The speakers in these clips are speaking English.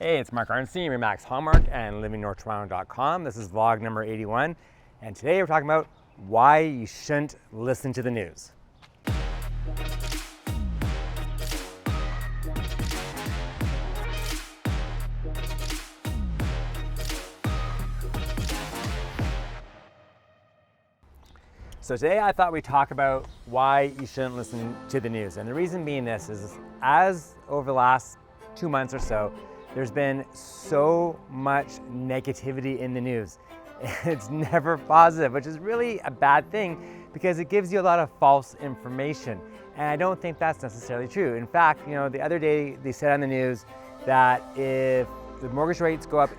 Hey, it's Mark Arnstein, Remax Hallmark and livingnorthtoronto.com. This is vlog number 81, and today we're talking about why you shouldn't listen to the news. So today I thought we'd talk about why you shouldn't listen to the news. And the reason being this is, as over the last 2 months or so, there's been so much negativity in the news. It's never positive, which is really a bad thing because it gives you a lot of false information. And I don't think that's necessarily true. In fact, the other day they said on the news that if the mortgage rates go up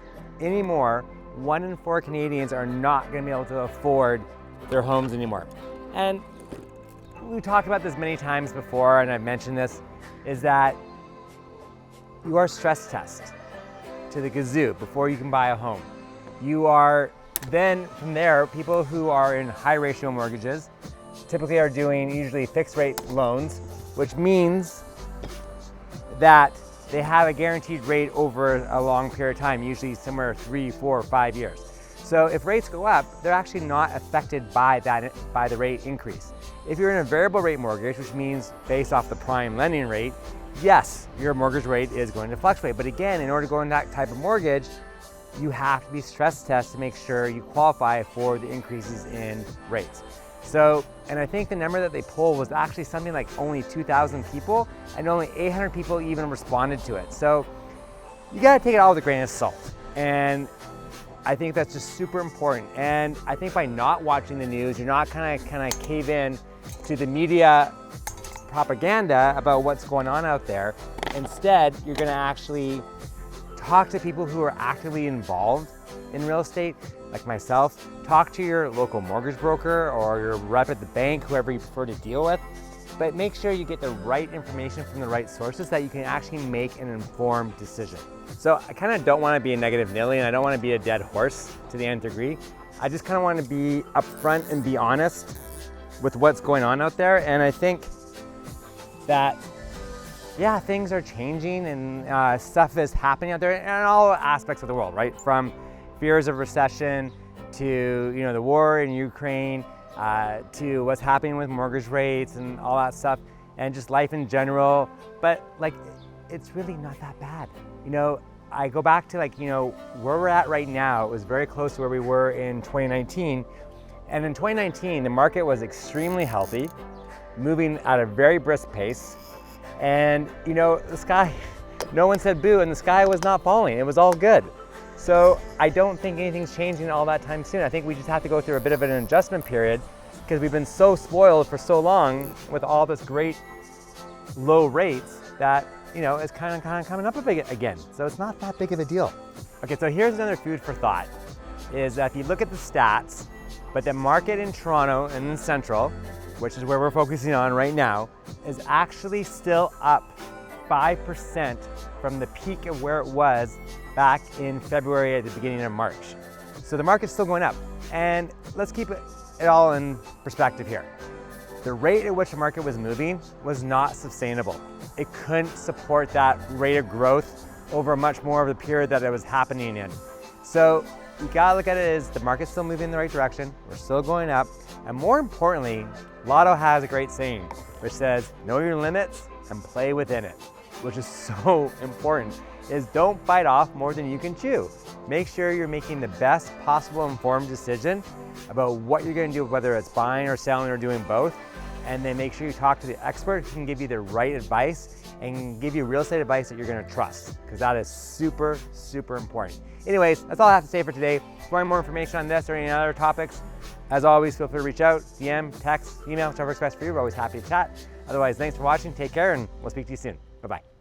anymore, 1 in 4 Canadians are not going to be able to afford their homes anymore. And we talked about this many times before, and I've mentioned this, is that you are stress test to the gazoo before you can buy a home. You are then, from there, people who are in high ratio mortgages typically are doing usually fixed rate loans, which means that they have a guaranteed rate over a long period of time, usually somewhere 3, 4, 5 years. So if rates go up, they're actually not affected by the rate increase. If you're in a variable rate mortgage, which means based off the prime lending rate, yes, your mortgage rate is going to fluctuate. But again, in order to go in that type of mortgage, you have to be stress tested to make sure you qualify for the increases in rates. So, and I think the number that they pulled was actually something like only 2,000 people, and only 800 people even responded to it. So you gotta take it all with a grain of salt. And I think that's just super important. And I think by not watching the news, you're not kind of cave in to the media propaganda about what's going on out there. Instead, you're gonna actually talk to people who are actively involved in real estate, like myself. Talk to your local mortgage broker or your rep at the bank, whoever you prefer to deal with. But make sure you get the right information from the right sources so that you can actually make an informed decision. So I kind of don't want to be a negative Nelly, and I don't want to be a dead horse to the nth degree. I just kind of want to be upfront and be honest with what's going on out there. And I think that, yeah, things are changing and stuff is happening out there in all aspects of the world, right? From fears of recession to the war in Ukraine, to what's happening with mortgage rates and all that stuff, and just life in general. But it's really not that bad. I go back to where we're at right now. It was very close to where we were in 2019. And in 2019, the market was extremely healthy, moving at a very brisk pace. And the sky, no one said boo, and the sky was not falling. It was all good. So I don't think anything's changing all that time soon. I think we just have to go through a bit of an adjustment period because we've been so spoiled for so long with all this great low rates that it's kind of coming up a bit again. So it's not that big of a deal. Okay, so here's another food for thought, is that if you look at the stats, but the market in Toronto and in Central, which is where we're focusing on right now, is actually still up 5% from the peak of where it was back in February at the beginning of March. So the market's still going up. And let's keep it all in perspective here. The rate at which the market was moving was not sustainable. It couldn't support that rate of growth over much more of the period that it was happening in. So you gotta look at it as the market's still moving in the right direction, we're still going up, and more importantly, Lotto has a great saying, which says, know your limits and play within it, which is so important, is don't bite off more than you can chew. Make sure you're making the best possible informed decision about what you're gonna do, whether it's buying or selling or doing both, and then make sure you talk to the expert who can give you the right advice and give you real estate advice that you're gonna trust, because that is super, super important. Anyways, that's all I have to say for today. If you want more information on this or any other topics, as always, feel free to reach out, DM, text, email, whichever works best for you. We're always happy to chat. Otherwise, thanks for watching, take care, and we'll speak to you soon. Bye-bye.